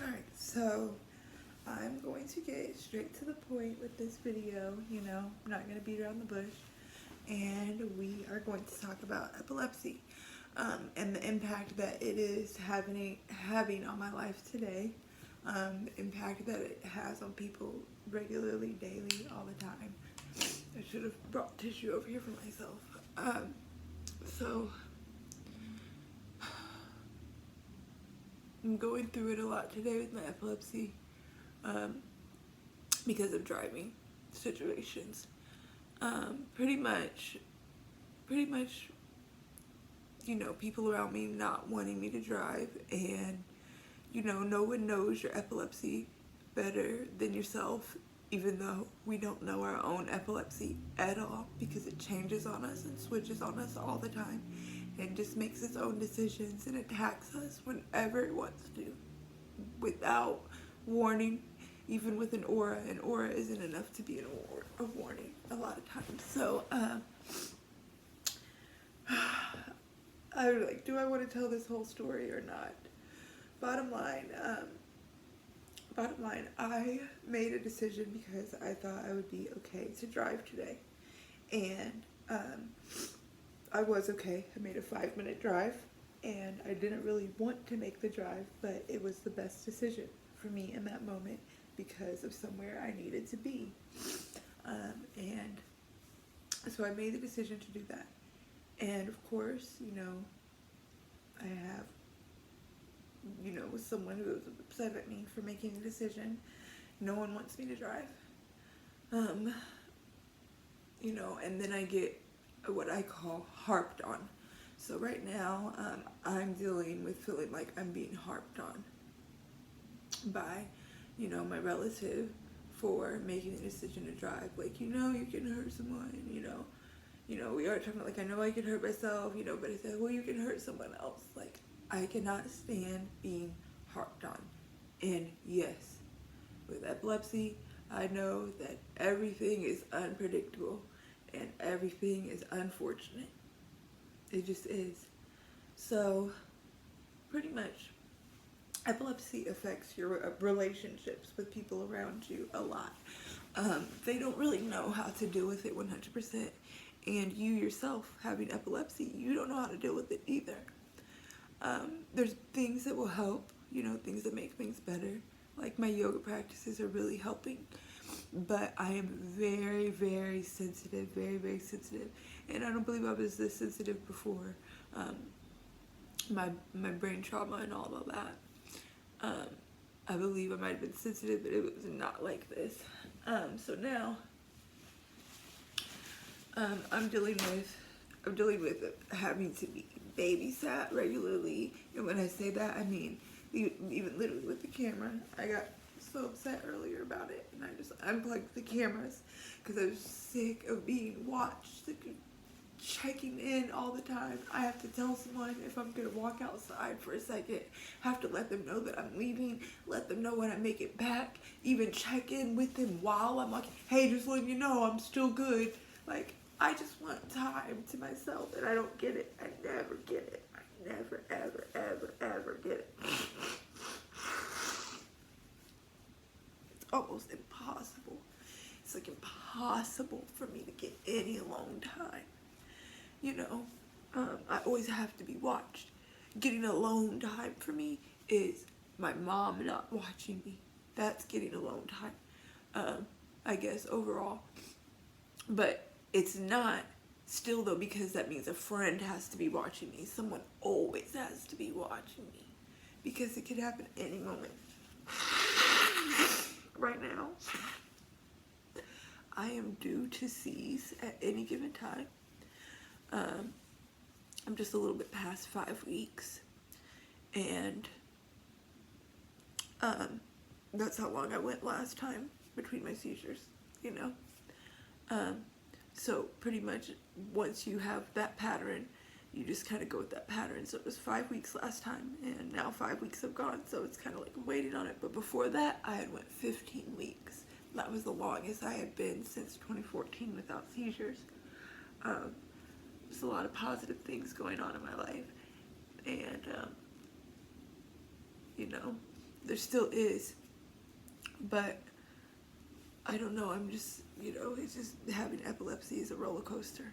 Alright, so I'm going to get straight to the point with this video. I'm not going to beat around the bush. And we are going to talk about epilepsy and the impact that it is having on my life today. The impact that it has on people regularly, daily, all the time. I should have brought tissue over here for myself. So I'm going through it a lot today with my epilepsy because of driving situations. Pretty much, people around me not wanting me to drive, and, no one knows your epilepsy better than yourself, even though we don't know our own epilepsy at all, because it changes on us and switches on us all the time and just makes its own decisions and attacks us whenever it wants to, without warning. Even with an aura isn't enough to be a warning a lot of times. So I was like, do I want to tell this whole story or not? Bottom line, I made a decision because I thought I would be okay to drive today, and I was okay. I made a 5-minute drive, and I didn't really want to make the drive, but it was the best decision for me in that moment because of somewhere I needed to be. And so I made the decision to do that. And of course, I have, with someone who was upset at me for making a decision. No one wants me to drive. And then I get what I call harped on. So right now, I'm dealing with feeling like I'm being harped on by, my relative for making the decision to drive. Like, you can hurt someone, we are talking like, I know I can hurt myself, but I said, well, you can hurt someone else. Like, I cannot stand being harped on. And yes, with epilepsy, I know that everything is unpredictable and everything is unfortunate. It just is. So, pretty much, epilepsy affects your relationships with people around you a lot. They don't really know how to deal with it 100%. And you yourself having epilepsy, you don't know how to deal with it either. There's things that will help, things that make things better. Like my yoga practices are really helping. But I am very, very sensitive, very, very sensitive. And I don't believe I was this sensitive before. My brain trauma and all of that. I believe I might have been sensitive, but it was not like this. So now, I'm dealing with having to be babysat regularly. And when I say that, I mean even literally with the camera. I got so upset earlier about it, and I just unplugged the cameras because I was sick of being watched, sick of checking in all the time. I have to tell someone if I'm gonna walk outside for a second, have to let them know that I'm leaving, let them know when I make it back, even check in with them while I'm walking. Hey, just letting you know I'm still good. Like, I just want time to myself, and I don't get it. I never get it. I never, ever, ever, ever get it. It's almost impossible. It's like impossible for me to get any alone time. I always have to be watched. Getting alone time for me is my mom not watching me. That's getting alone time, I guess, overall. But it's not still, though, because that means a friend has to be watching me. Someone always has to be watching me because it could happen any moment. Right now, I am due to seize at any given time. I'm just a little bit past 5 weeks, and that's how long I went last time between my seizures, so pretty much once you have that pattern, you just kind of go with that pattern. So it was 5 weeks last time, and now 5 weeks have gone, so it's kind of like waiting on it. But before that, I had went 15 weeks. That was the longest I had been since 2014 without seizures. There's a lot of positive things going on in my life, and there still is, but I don't know, I'm just, it's just, having epilepsy is a roller coaster.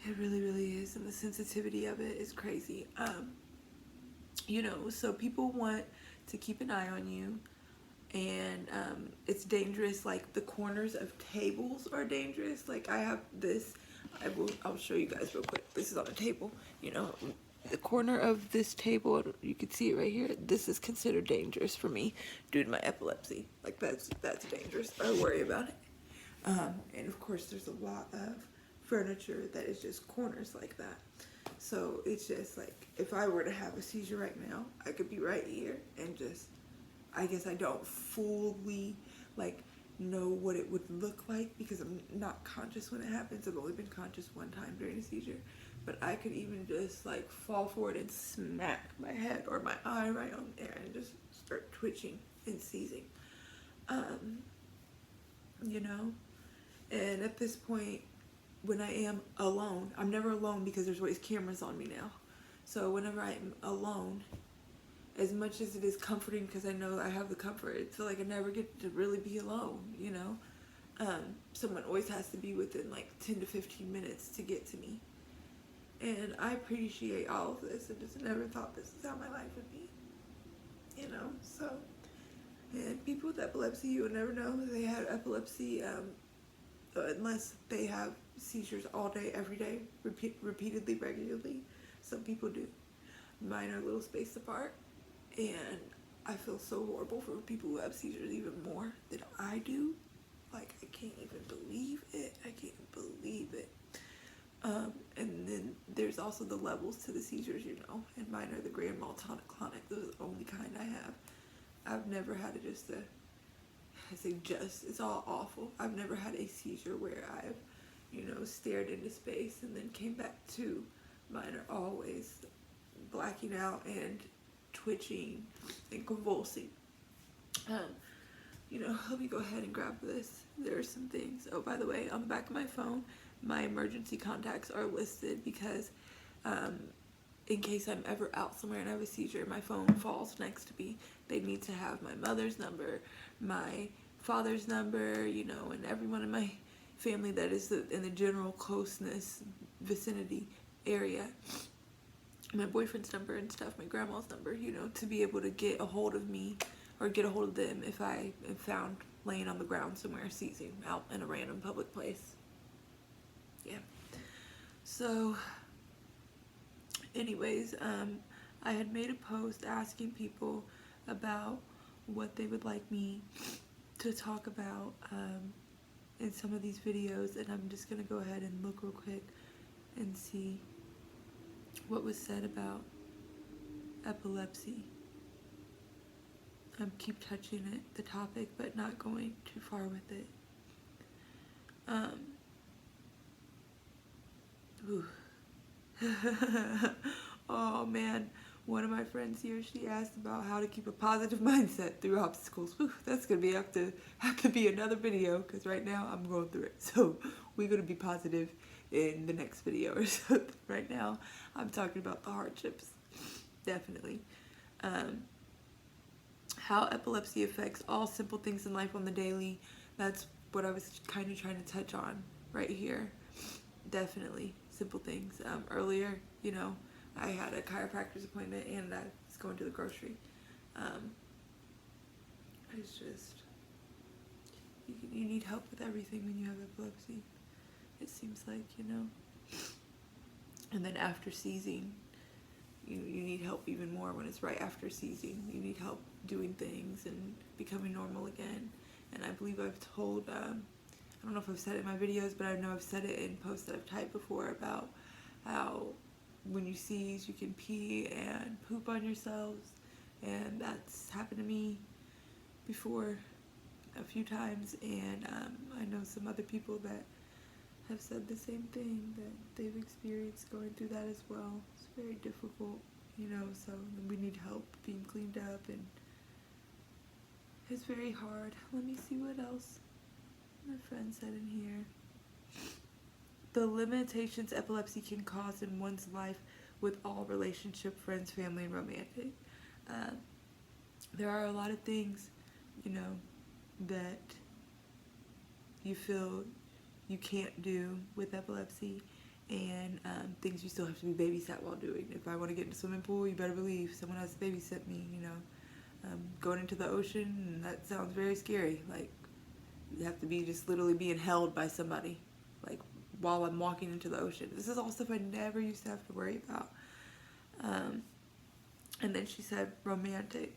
It really, really is, and the sensitivity of it is crazy. So people want to keep an eye on you, and it's dangerous. Like, the corners of tables are dangerous. Like, I have this, I'll show you guys real quick. This is on a table, the corner of this table, you can see it right here. This is considered dangerous for me due to my epilepsy. Like, that's dangerous. I worry about it. And of course, there's a lot of furniture that is just corners like that. So it's just like, if I were to have a seizure right now, I could be right here and just, I guess I don't fully like know what it would look like because I'm not conscious when it happens. I've only been conscious one time during a seizure, but I could even just like fall forward and smack my head or my eye right on there and just start twitching and seizing. And at this point, when I am alone, I'm never alone because there's always cameras on me now. So whenever I'm alone, as much as it is comforting because I know I have the comfort, I feel like I never get to really be alone, Someone always has to be within like 10 to 15 minutes to get to me. And I appreciate all of this. I just never thought this is how my life would be, So, and people with epilepsy, you will never know they had epilepsy unless they have seizures all day, every day, repeatedly, regularly. Some people do. Mine are a little spaced apart, and I feel so horrible for people who have seizures even more than I do. Like, I can't even believe it. And then there's also the levels to the seizures, and mine are the grand mal tonic-clonic. Those are the only kind I have. I've never had it's all awful. I've never had a seizure where I've, stared into space and then came back to. Mine are always blacking out and twitching and convulsing. Let me go ahead and grab this. There are some things. Oh, by the way, on the back of my phone, my emergency contacts are listed because in case I'm ever out somewhere and I have a seizure, my phone falls next to me. They need to have my mother's number, my father's number, and everyone in my family that is in the general closeness vicinity area. My boyfriend's number and stuff, my grandma's number, to be able to get a hold of me or get a hold of them if I am found laying on the ground somewhere seizing out in a random public place. Yeah. So, anyways, I had made a post asking people about what they would like me to talk about in some of these videos, and I'm just going to go ahead and look real quick and see what was said about epilepsy. Keep touching the topic, but not going too far with it. Oh man, one of my friends here, she asked about how to keep a positive mindset through obstacles. Whew, that's gonna be have to be another video because right now I'm going through it. So we're gonna be positive in the next video or something. Right now I'm talking about the hardships. Definitely. How epilepsy affects all simple things in life on the daily. That's what I was kind of trying to touch on right here. Definitely simple things. Earlier, I had a chiropractor's appointment and I was going to the grocery. It's just, you need help with everything when you have epilepsy. It seems like, And then after seizing, you need help even more when it's right after seizing. You need help doing things and becoming normal again. And I believe I've told, I don't know if I've said it in my videos, but I know I've said it in posts that I've typed before about how when you seize, you can pee and poop on yourselves. And that's happened to me before a few times. And I know some other people that have said the same thing, that they've experienced going through that as well. It's very difficult, so we need help being cleaned up, and it's very hard. Let me see what else my friend said in here. The limitations epilepsy can cause in one's life with all relationship, friends, family, and romantic. there are a lot of things, you know, that you feel you can't do with epilepsy, and things you still have to be babysat while doing. If I want to get in the swimming pool, you better believe someone has to babysit me, you know. Going into the ocean, that sounds very scary. Like, you have to be just literally being held by somebody, like, while I'm walking into the ocean. This is all stuff I never used to have to worry about. And then she said romantic.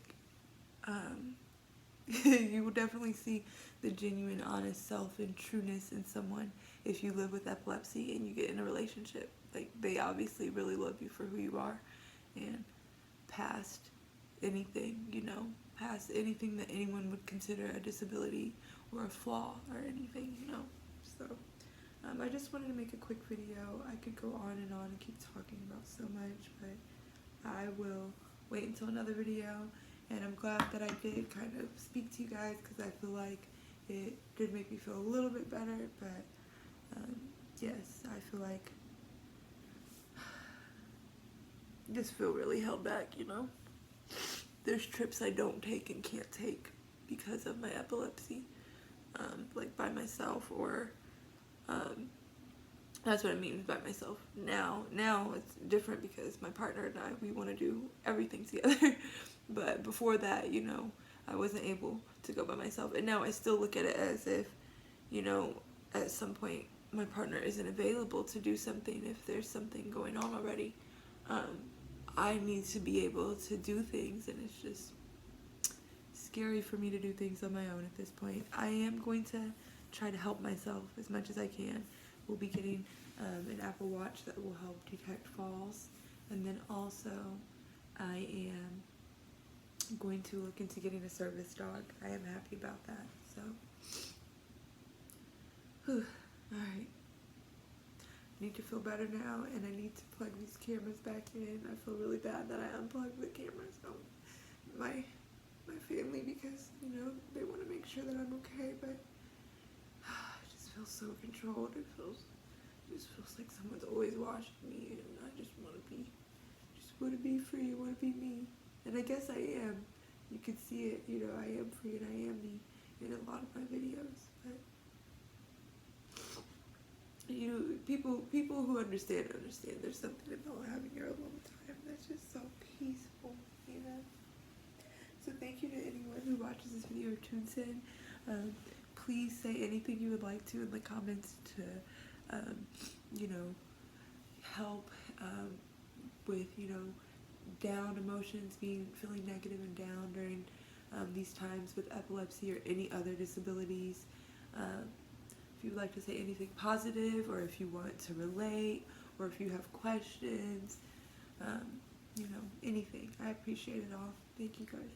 You will definitely see the genuine, honest self and trueness in someone if you live with epilepsy and you get in a relationship. Like, they obviously really love you for who you are, and past anything, you know, past anything that anyone would consider a disability or a flaw or anything, you know. So I just wanted to make a quick video. I could go on and keep talking about so much, but I will wait until another video. And I'm glad that I did kind of speak to you guys, because I feel like it did make me feel a little bit better. But yes, I feel like I just feel really held back, you know. There's trips I don't take and can't take because of my epilepsy, like by myself, or that's what I mean by myself. Now it's different because my partner and I, we want to do everything together. But before that, you know, I wasn't able to go by myself. And now I still look at it as if, you know, at some point my partner isn't available to do something if there's something going on already. I need to be able to do things, and it's just scary for me to do things on my own at this point. I am going to try to help myself as much as I can. We'll be getting an Apple Watch that will help detect falls, and then also I am going to look into getting a service dog. I am happy about that. So, alright. I need to feel better now, and I need to plug these cameras back in. I feel really bad that I unplugged the cameras from my family, because, you know, they want to make sure that I'm okay, but I just feel so controlled. It just feels like someone's always watching me, and I just want to be free, want to be me. And I guess I am. You can see it, you know, I am free and I am me in a lot of my videos. But you know, people who understand. There's something about having your alone time that's just so peaceful, you know. So thank you to anyone who watches this video or tunes in. Please say anything you would like to in the comments to, you know, help with, you know, down emotions, feeling negative and down during these times with epilepsy or any other disabilities. If you would like to say anything positive, or if you want to relate, or if you have questions, you know, anything. I appreciate it all. Thank you guys.